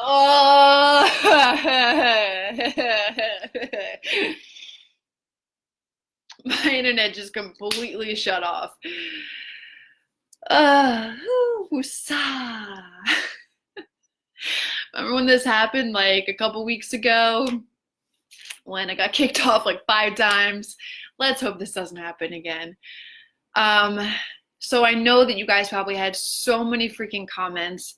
Oh, my internet just completely shut off. Woosah. Remember when this happened like a couple weeks ago when I got kicked off like 5 times? Let's hope this doesn't happen again. Um, so I know that you guys probably had so many freaking comments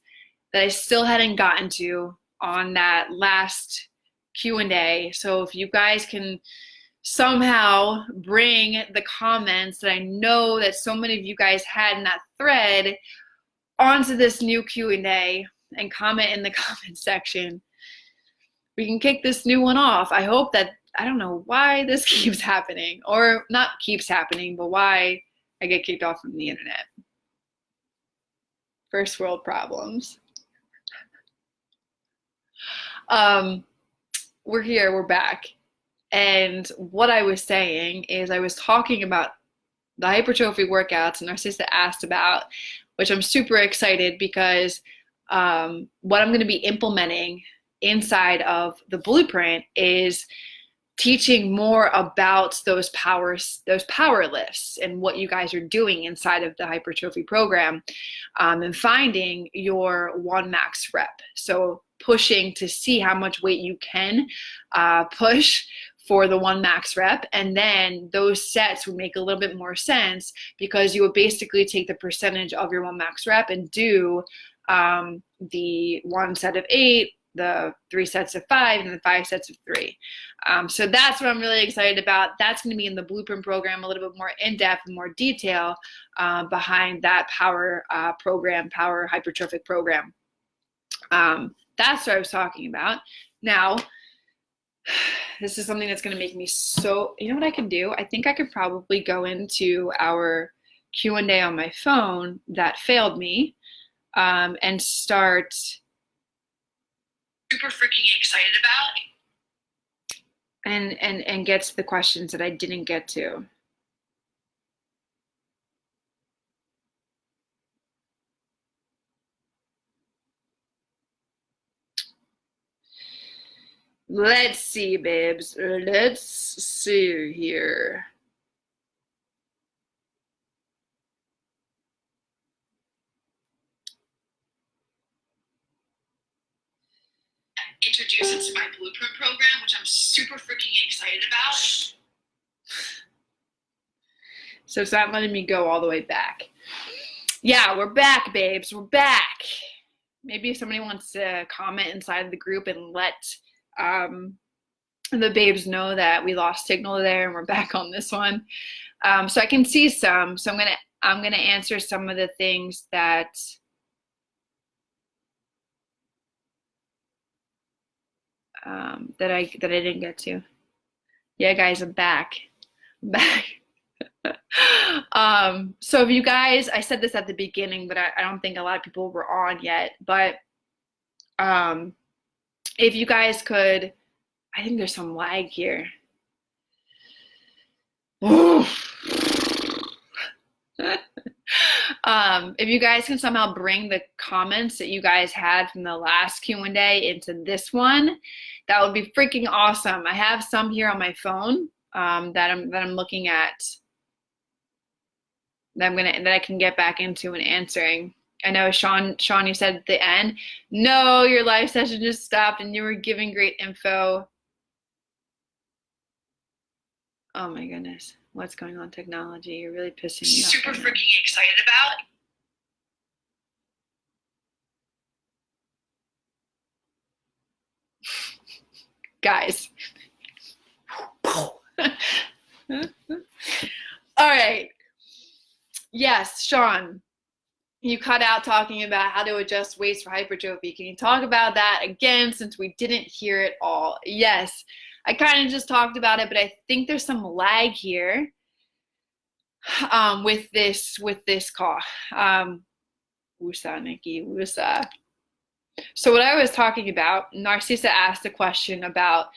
that I still hadn't gotten to on that last Q&A. So if you guys can somehow bring the comments that I know that so many of you guys had in that thread onto this new Q&A and comment in the comment section, we can kick this new one off. I hope that, I don't know why this keeps happening, or not keeps happening, but why I get kicked off from the internet. First world problems. We're here, we're back. And what I was saying is I was talking about the hypertrophy workouts Narcissa asked about, which I'm super excited because what I'm going to be implementing inside of the blueprint is teaching more about those power lifts and what you guys are doing inside of the hypertrophy program, and finding your one max rep. So pushing to see how much weight you can push for the one max rep, and then those sets would make a little bit more sense because you would basically take the percentage of your one max rep and do the 1 set of 8, the 3 sets of 5, and the 5 sets of 3. So that's what I'm really excited about. That's going to be in the blueprint program, a little bit more in-depth and more detail behind that power program, power hypertrophic program. That's what I was talking about. Now, this is something that's going to make me so, you know what I can do? I think I could probably go into our Q&A on my phone that failed me and start super freaking excited about and get to the questions that I didn't get to. Let's see, babes. Let's see here. Introduce it to my blueprint program, which I'm super freaking excited about. So it's not letting me go all the way back. Yeah, we're back, babes. We're back. Maybe if somebody wants to comment inside of the group and let the babes know that we lost signal there and we're back on this one. So I can see some. So I'm gonna answer some of the things that that I didn't get to. Yeah, guys, I'm back. I'm back. So if you guys, I said this at the beginning, but I don't think a lot of people were on yet, but if you guys could, I think there's some lag here. If you guys can somehow bring the comments that you guys had from the last Q&A into this one, that would be freaking awesome. I have some here on my phone that I'm looking at that I can get back into and answering. I know Sean, you said at the end, no, your live session just stopped and you were giving great info. Oh my goodness, what's going on, technology? You're really pissing me off. Super freaking excited about. Guys. All right. Yes, Sean, you cut out talking about how to adjust weights for hypertrophy. Can you talk about that again since we didn't hear it all? Yes, I kind of just talked about it, but I think there's some lag here with this call. Woosah, Nikki, woosah. So what I was talking about, Narcissa asked a question about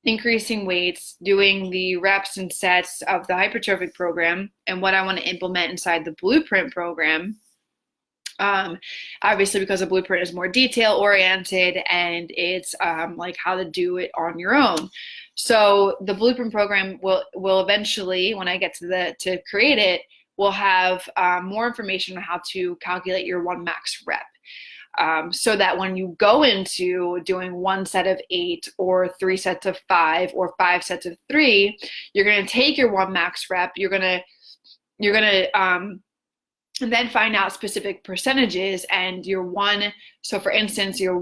increasing weights, doing the reps and sets of the hypertrophic program, and what I want to implement inside the blueprint program. Um, Obviously, because a blueprint is more detail oriented and it's like how to do it on your own. So the blueprint program will eventually, when I get to create it, will have more information on how to calculate your one max rep. So that when you go into doing one set of 8 or 3 sets of 5 or 5 sets of 3, you're going to take your one max rep. You're gonna and then find out specific percentages and your one. So for instance, your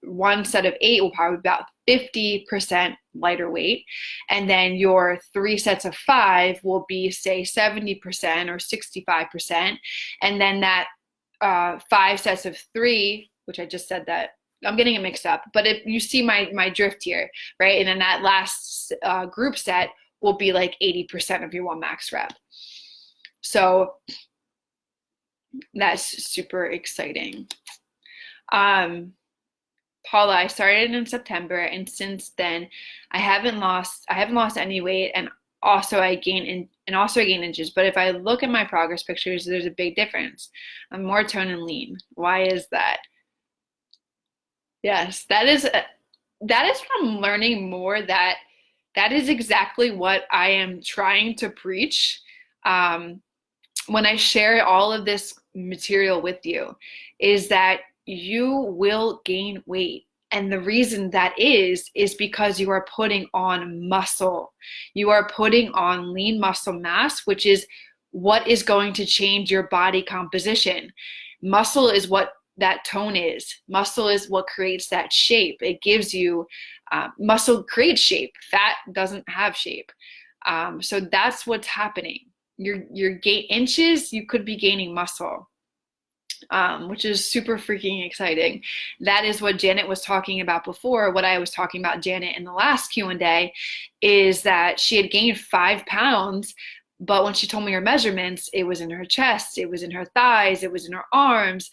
one set of 8 will probably be about 50% lighter weight, and then your 3 sets of 5 will be say 70% or 65%, and then that 5 sets of 3, which I just said that I'm getting it mixed up, but if you see my drift here, right? And then that last group set will be like 80% of your one max rep. So that's super exciting. Paula, I started in September, and since then I haven't lost any weight, and also I gain inches. But if I look at my progress pictures, there's a big difference. I'm more toned and lean. Why is that? Yes, that is from learning more that is exactly what I am trying to preach. When I share all of this material with you, is that you will gain weight. And the reason that is because you are putting on muscle. You are putting on lean muscle mass, which is what is going to change your body composition. Muscle is what that tone is. Muscle is what creates that shape. It gives you, muscle creates shape. Fat doesn't have shape. So that's what's happening. Your gain inches, you could be gaining muscle, which is super freaking exciting. That is what Janet was talking about before. What I was talking about Janet in the last Q&A is that she had gained 5 pounds, but when she told me her measurements, it was in her chest, it was in her thighs, it was in her arms.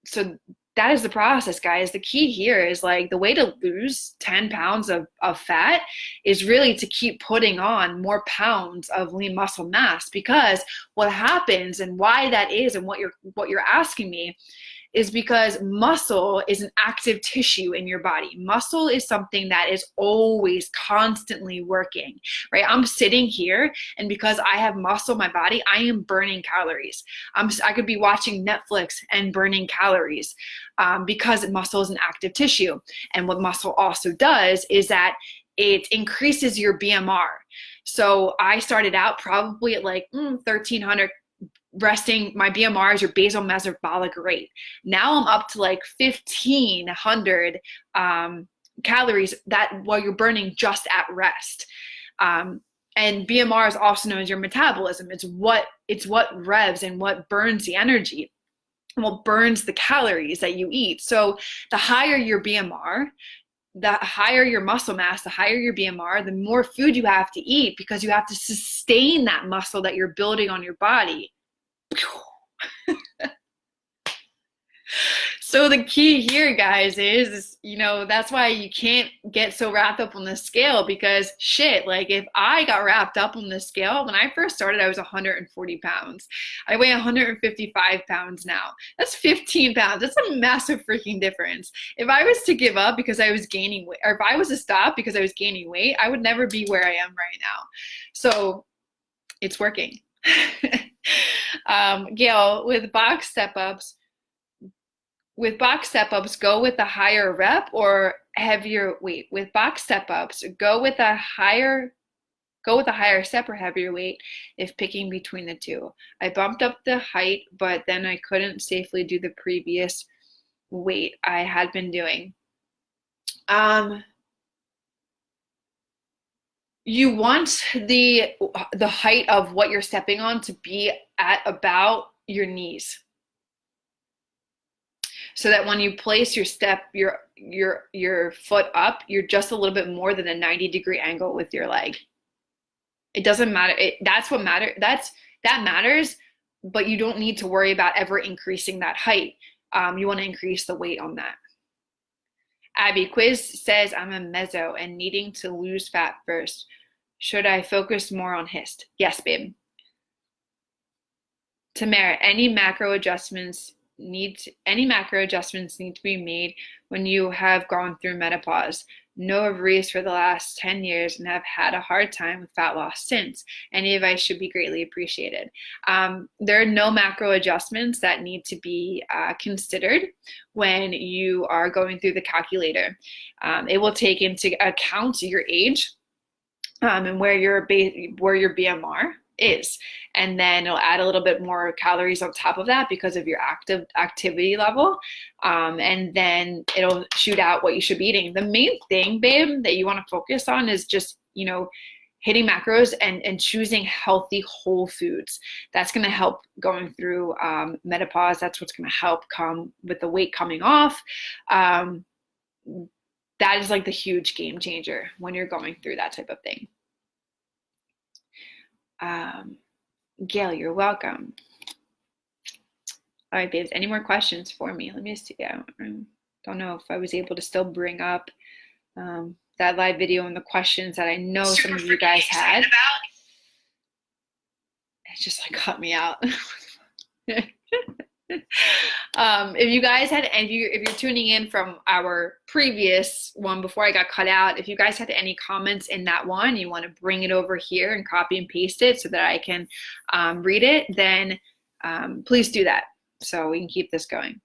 So that is the process, guys. The key here is like the way to lose 10 pounds of fat is really to keep putting on more pounds of lean muscle mass, because what happens and why that is and what you're asking me is because muscle is an active tissue in your body. Muscle is something that is always constantly working, right? I'm sitting here, and because I have muscle in my body, I am burning calories. I could be watching Netflix and burning calories because muscle is an active tissue. And what muscle also does is that it increases your BMR. So I started out probably at like 1,300 resting. My BMR is your basal metabolic rate. Now I'm up to like 1,500 calories that while you're burning just at rest. And BMR is also known as your metabolism. It's what revs and what burns the energy, and what burns the calories that you eat. So the higher your BMR, the higher your muscle mass, the higher your BMR, the more food you have to eat, because you have to sustain that muscle that you're building on your body. So the key here, guys, is, that's why you can't get so wrapped up on the scale, because shit, like if I got wrapped up on the scale, when I first started, I was 140 pounds. I weigh 155 pounds now. That's 15 pounds. That's a massive freaking difference. If I was to give up because I was gaining weight, or if I was to stop because I was gaining weight, I would never be where I am right now. So it's working. Gail, with box step-ups, go with a higher rep or heavier weight. With box step-ups, go with a higher step or heavier weight if picking between the two. I bumped up the height, but then I couldn't safely do the previous weight I had been doing. You want the height of what you're stepping on to be at about your knees, so that when you place your step, your foot up, you're just a little bit more than a 90-degree angle with your leg. It doesn't matter. That matters, but you don't need to worry about ever increasing that height. You want to increase the weight on that. Abby, quiz says I'm a meso and needing to lose fat first. Should I focus more on HIST? Yes, babe. Tamara, any macro adjustments need to be made when you have gone through menopause. Know of Reese for the last 10 years and have had a hard time with fat loss since. Any advice should be greatly appreciated. There are no macro adjustments that need to be considered when you are going through the calculator. It will take into account your age and where your BMR is, and then it'll add a little bit more calories on top of that because of your activity level, and then it'll shoot out what you should be eating. The main thing, babe, that you want to focus on is just, hitting macros and choosing healthy whole foods. That's going to help going through menopause. That's what's going to help come with the weight coming off. That is like the huge game changer when you're going through that type of thing. Gail, you're welcome. All right, babes, any more questions for me? Let me see. I don't know if I was able to still bring up that live video and the questions that I know some of you guys had. It just like cut me out. If you guys had, and if you're tuning in from our previous one before I got cut out, if you guys had any comments in that one, you want to bring it over here and copy and paste it so that I can read it, then please do that so we can keep this going.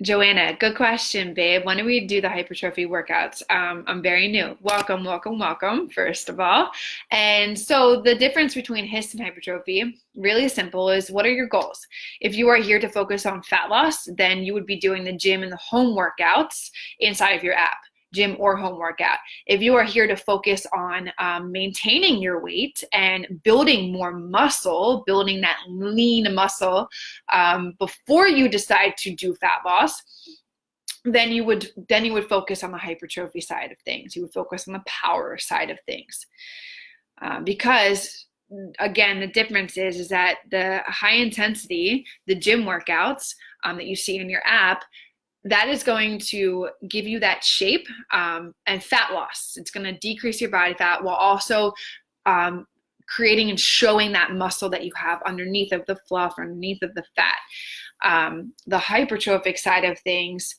Joanna, good question, babe. When do we do the hypertrophy workouts? I'm very new. Welcome, welcome, welcome, first of all. And so the difference between HIIT and hypertrophy, really simple, is what are your goals? If you are here to focus on fat loss, then you would be doing the gym and the home workouts inside of your app, gym or home workout. If you are here to focus on maintaining your weight and building more muscle, building that lean muscle before you decide to do fat loss, then you would focus on the hypertrophy side of things. You would focus on the power side of things. Because again, the difference is that the high intensity, the gym workouts that you see in your app, that is going to give you that shape and fat loss. It's going to decrease your body fat while also creating and showing that muscle that you have underneath of the fluff, underneath of the fat. The hypertrophic side of things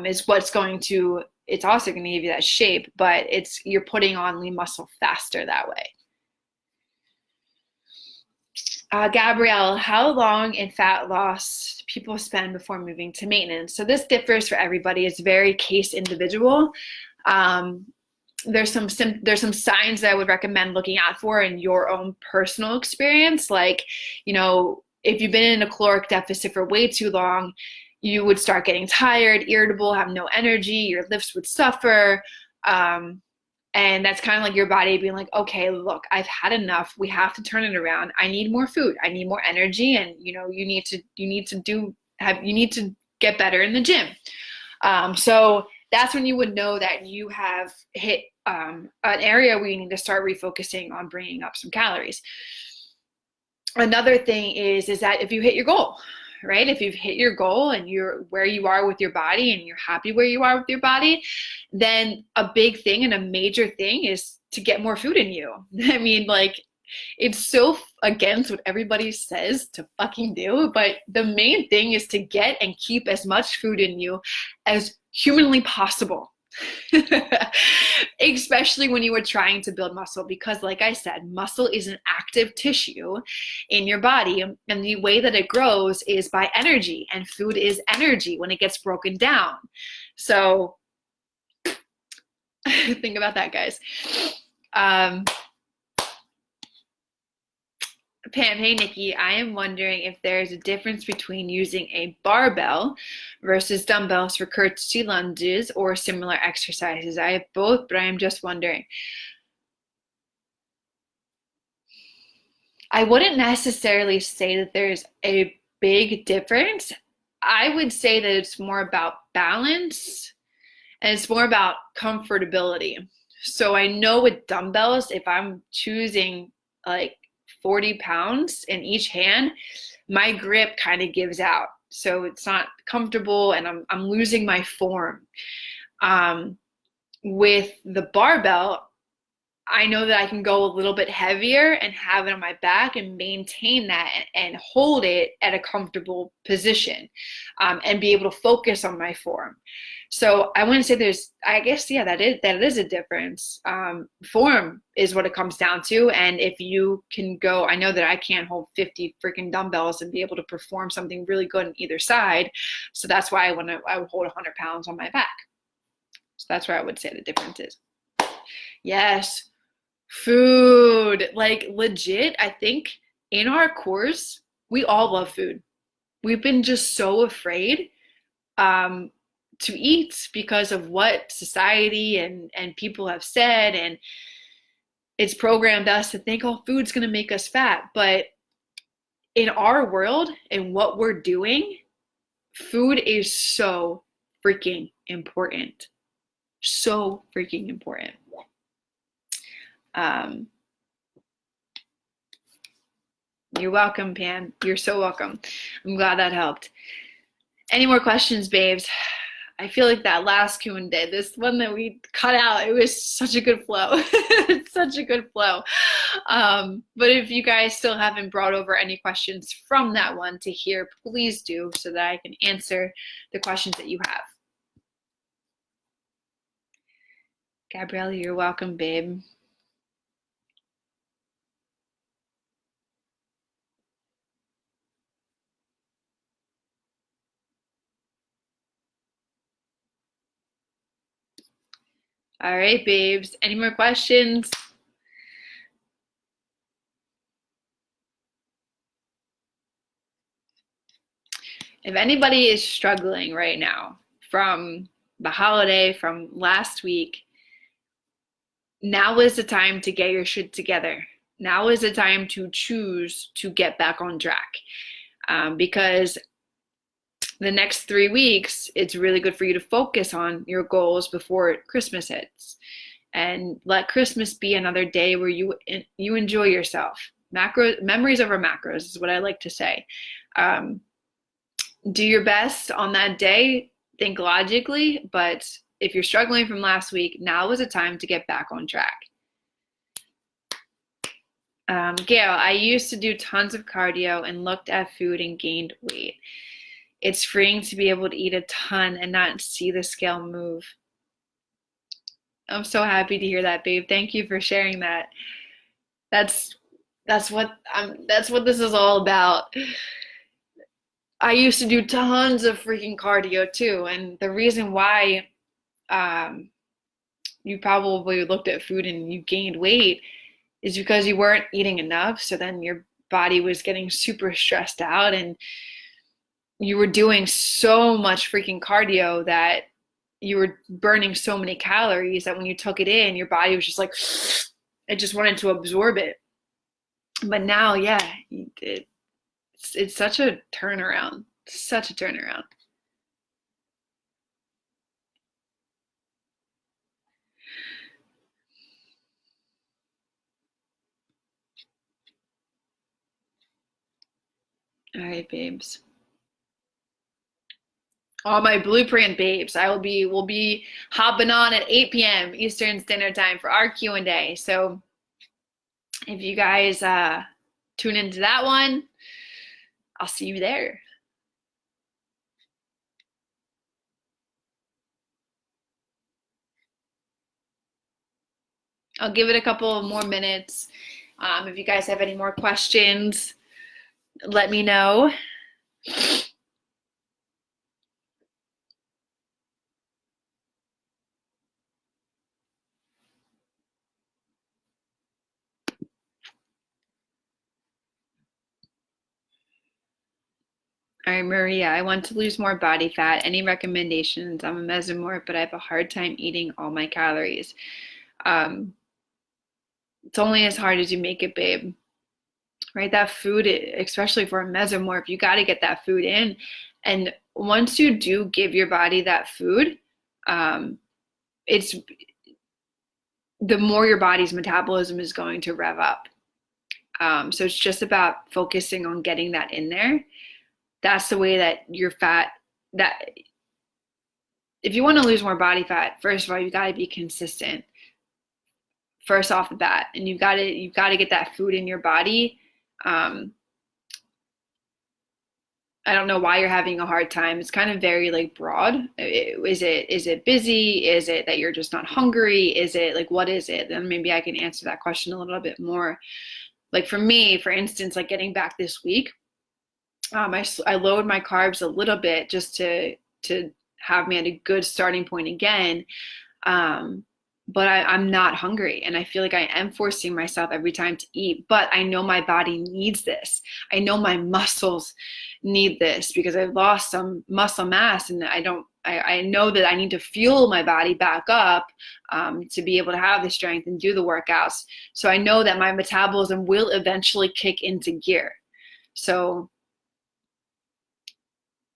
is what's going to, it's also going to give you that shape, but you're putting on lean muscle faster that way. Gabrielle, how long in fat loss do people spend before moving to maintenance? So this differs for everybody. It's very case individual. There's some signs that I would recommend looking out for in your own personal experience. Like, if you've been in a caloric deficit for way too long, you would start getting tired, irritable, have no energy, your lifts would suffer. And that's kind of like your body being like, okay, look, I've had enough. We have to turn it around. I need more food. I need more energy. And you need to get better in the gym. So that's when you would know that you have hit an area where you need to start refocusing on bringing up some calories. Another thing is that if you hit your goal, right? If you've hit your goal and you're where you are with your body and you're happy where you are with your body, then a big thing and a major thing is to get more food in you. I mean, like, it's so against what everybody says to fucking do, but the main thing is to get and keep as much food in you as humanly possible. Especially when you are trying to build muscle, because like I said, muscle is an active tissue in your body, and the way that it grows is by energy, and food is energy when it gets broken down. So think about that, guys. Pam, hey Nikki, I am wondering if there's a difference between using a barbell versus dumbbells for curtsy lunges or similar exercises. I have both, but I am just wondering. I wouldn't necessarily say that there's a big difference. I would say that it's more about balance and it's more about comfortability. So I know with dumbbells, if I'm choosing like 40 pounds in each hand, my grip kind of gives out. So it's not comfortable and I'm losing my form. With the barbell, I know that I can go a little bit heavier and have it on my back and maintain that and hold it at a comfortable position, and be able to focus on my form. So I wouldn't say there's, I guess, yeah, that is a difference. Form is what it comes down to. And if you can go, I know that I can't hold 50 freaking dumbbells and be able to perform something really good on either side. So that's why I would hold 100 pounds on my back. So that's where I would say the difference is. Yes. Food, like legit, I think in our course, we all love food. We've been just so afraid um, to eat because of what society and people have said, and it's programmed us to think, oh, food's gonna make us fat. But in our world and what we're doing, food is so freaking important. So freaking important. Um, You're welcome, Pam. You're so welcome. I'm glad that helped. Any more questions, babes? I feel like that last Q&A, this one that we cut out, it was such a good flow. It's such a good flow. But if you guys still haven't brought over any questions from that one to here, please do, so that I can answer the questions that you have. Gabrielle, you're welcome, babe. All right, babes. Any more questions? If anybody is struggling right now from the holiday, from last week, now is the time to get your shit together. Now is the time to choose to get back on track. Because the next 3 weeks, it's really good for you to focus on your goals before Christmas hits. And let Christmas be another day where you enjoy yourself. Memories over macros is what I like to say. Do your best on that day, think logically, but if you're struggling from last week, now is a time to get back on track. Gail, I used to do tons of cardio and looked at food and gained weight. It's freeing to be able to eat a ton and not see the scale move. I'm so happy to hear that, babe. Thank you for sharing that. That's what this is all about. I used to do tons of freaking cardio too, and the reason why you probably looked at food and you gained weight is because you weren't eating enough. So then your body was getting super stressed out, and you were doing so much freaking cardio that you were burning so many calories that when you took it in, your body was just like, it just wanted to absorb it. But now, yeah, it's such a turnaround. Such a turnaround. All right, babes. All my blueprint babes, we'll be hopping on at 8 p.m. Eastern Standard Time for our Q&A. So if you guys tune into that one, I'll see you there. I'll give it a couple more minutes. If you guys have any more questions, let me know. All right, Maria, I want to lose more body fat. Any recommendations? I'm a mesomorph, but I have a hard time eating all my calories. It's only as hard as you make it, babe. Right? That food, especially for a mesomorph, you got to get that food in. And once you do give your body that food, it's the more your body's metabolism is going to rev up. So it's just about focusing on getting that in there. That's the way that your fat, that if you want to lose more body fat, first of all, you got to be consistent first off the bat, and you've got to get that food in your body. Um, I don't know why you're having a hard time. It's kind of very like broad. Is it busy? Is it that you're just not hungry? Is it like what is it? Then maybe I can answer that question a little bit more. Like for me, for instance, like getting back this week, I lowered my carbs a little bit just to have me at a good starting point again. Um, but I'm not hungry, and I feel like I am forcing myself every time to eat. But I know my body needs this. I know my muscles need this because I've lost some muscle mass, and I don't. I know that I need to fuel my body back up to be able to have the strength and do the workouts. So I know that my metabolism will eventually kick into gear. So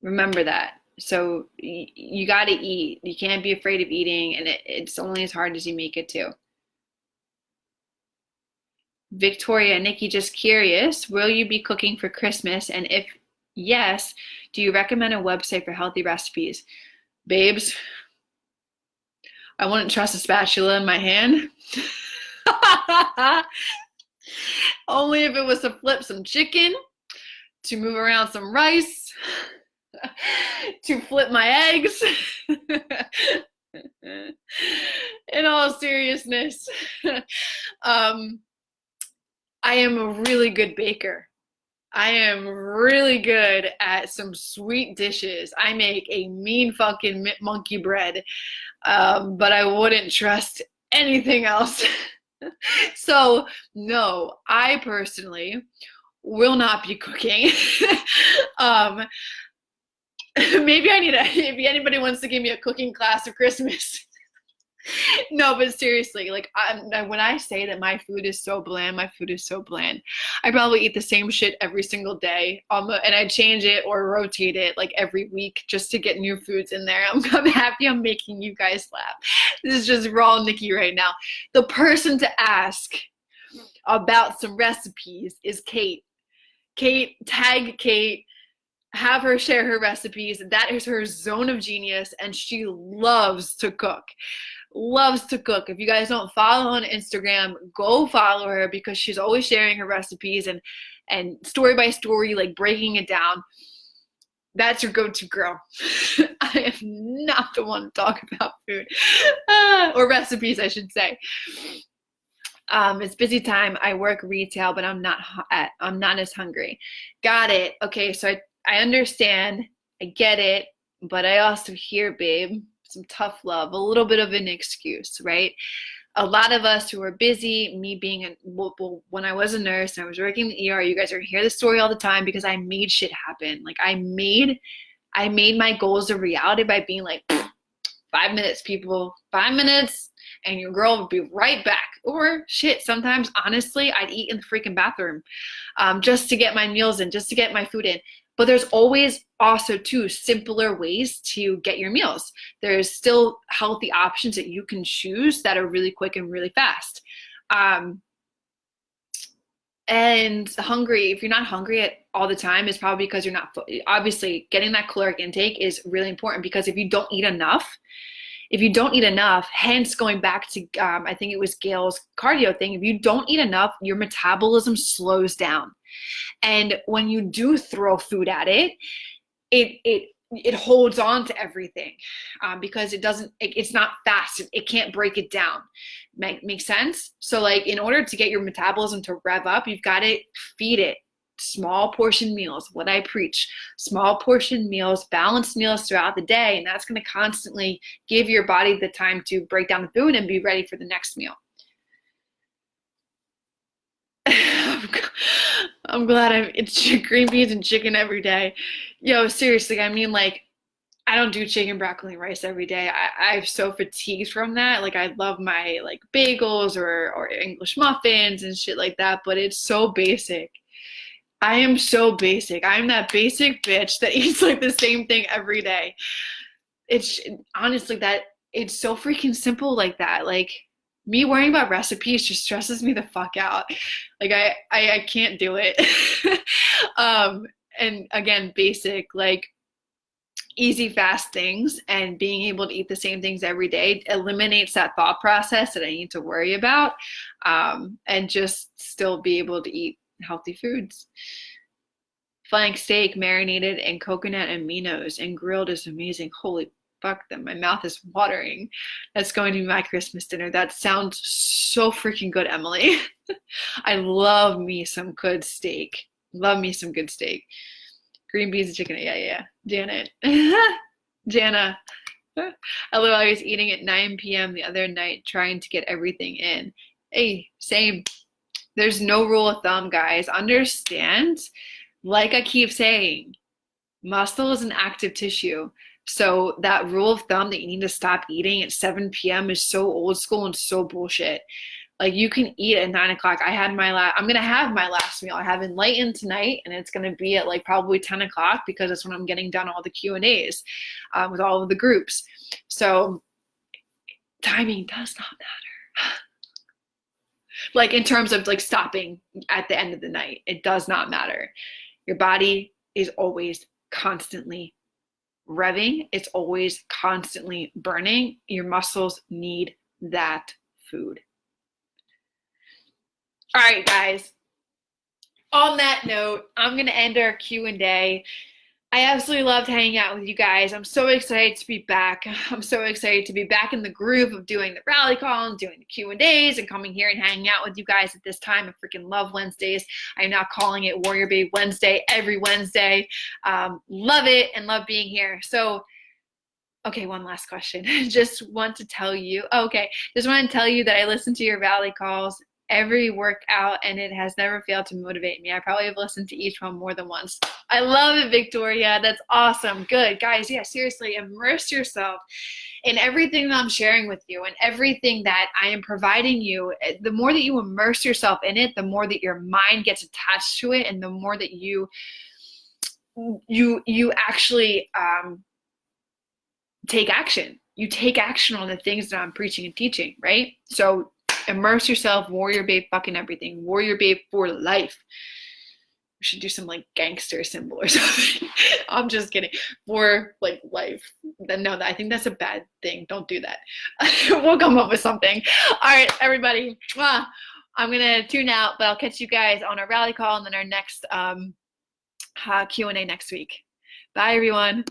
remember that. So you got to eat. You can't be afraid of eating, and it's only as hard as you make it too. Victoria, Nikki, just curious, will you be cooking for Christmas? And if yes, do you recommend a website for healthy recipes? Babes, I wouldn't trust a spatula in my hand. Only if it was to flip some chicken, to move around some rice, to flip my eggs. In all seriousness, I am a really good baker. I am really good at some sweet dishes. I make a mean fucking monkey bread, but I wouldn't trust anything else. So, no, I personally will not be cooking. um, Maybe if anybody wants to give me a cooking class for Christmas. No, but seriously, like when I say that my food is so bland, my food is so bland. I probably eat the same shit every single day, and I change it or rotate it like every week just to get new foods in there. I'm happy I'm making you guys laugh. This is just raw Nikki right now. The person to ask about some recipes is Kate. Kate, tag Kate. Have her share her recipes. That is her zone of genius, and she loves to cook. Loves to cook. If you guys don't follow on Instagram, go follow her because she's always sharing her recipes and story by story, like breaking it down. That's your go-to girl. I am not the one to talk about food or recipes, I should say. It's busy time. I work retail, but I'm not as hungry. Got it. Okay, so I understand. I get it, but I also hear, babe, some tough love, a little bit of an excuse, right? A lot of us who are busy, me being when I was a nurse and I was working in the ER, you guys are gonna hear this story all the time because I made shit happen. Like I made my goals a reality by being like, 5 minutes, people, 5 minutes, and your girl would be right back. Or shit, sometimes honestly, I'd eat in the freaking bathroom just to get my meals in, just to get my food in. But there's always also too simpler ways to get your meals. There's still healthy options that you can choose that are really quick and really fast. And hungry, if you're not hungry all the time, it's probably because you're not, obviously getting that caloric intake is really important because if you don't eat enough, hence going back to, I think it was Gail's cardio thing, if you don't eat enough, your metabolism slows down. And when you do throw food at it, it holds on to everything because it's not fast. It can't break it down. Make sense? So like in order to get your metabolism to rev up, you've got to feed it small portion meals, what I preach, small portion meals, balanced meals throughout the day. And that's going to constantly give your body the time to break down the food and be ready for the next meal. I'm glad it's green beans and chicken every day. Yo, seriously, I mean, like, I don't do chicken, broccoli, and rice every day. I'm so fatigued from that. Like, I love my, like, bagels or English muffins and shit like that, but it's so basic. I am so basic. I'm that basic bitch that eats, like, the same thing every day. It's, honestly, it's so freaking simple like that. Like, me worrying about recipes just stresses me the fuck out. Like I can't do it. And again, basic, like easy, fast things and being able to eat the same things every day eliminates that thought process that I need to worry about, and just still be able to eat healthy foods. Flank steak marinated in coconut aminos and grilled is amazing. Holy fuck them. My mouth is watering. That's going to be my Christmas dinner. That sounds so freaking good, Emily. I love me some good steak. Love me some good steak. Green beans and chicken. Yeah. Janet. Jana. I was eating at 9 p.m. the other night trying to get everything in. Hey, same. There's no rule of thumb, guys. Understand? Like I keep saying, muscle is an active tissue. So that rule of thumb that you need to stop eating at 7 p.m. is so old school and so bullshit. Like you can eat at 9 o'clock. I'm gonna have my last meal. I have Enlightened tonight, and it's gonna be at like probably 10 o'clock because that's when I'm getting done all the Q&As with all of the groups. So timing does not matter. Like in terms of like stopping at the end of the night, it does not matter. Your body is always constantly revving. It's always constantly burning. Your muscles need that food. All right, guys. On that note, I'm going to end our Q&A. I absolutely loved hanging out with you guys. I'm so excited to be back. I'm so excited to be back in the groove of doing the rally call and doing the Q&As and coming here and hanging out with you guys at this time. I freaking love Wednesdays. I'm now calling it Warrior Babe Wednesday every Wednesday. Love it and love being here. So, okay, one last question. Just want to tell you that I listen to your rally calls every workout, and it has never failed to motivate me. I probably have listened to each one more than once. I love it, Victoria. That's awesome. Good. Guys, yeah, seriously, immerse yourself in everything that I'm sharing with you and everything that I am providing you. The more that you immerse yourself in it, the more that your mind gets attached to it, and the more that you actually take action. You take action on the things that I'm preaching and teaching, right? So immerse yourself, Warrior Babe fucking everything. Warrior Babe for life. We should do some like gangster symbol or something. I'm just kidding. For like life. No, I think that's a bad thing. Don't do that. We'll come up with something. All right, everybody. I'm going to tune out, but I'll catch you guys on our rally call and then our next Q&A next week. Bye, everyone.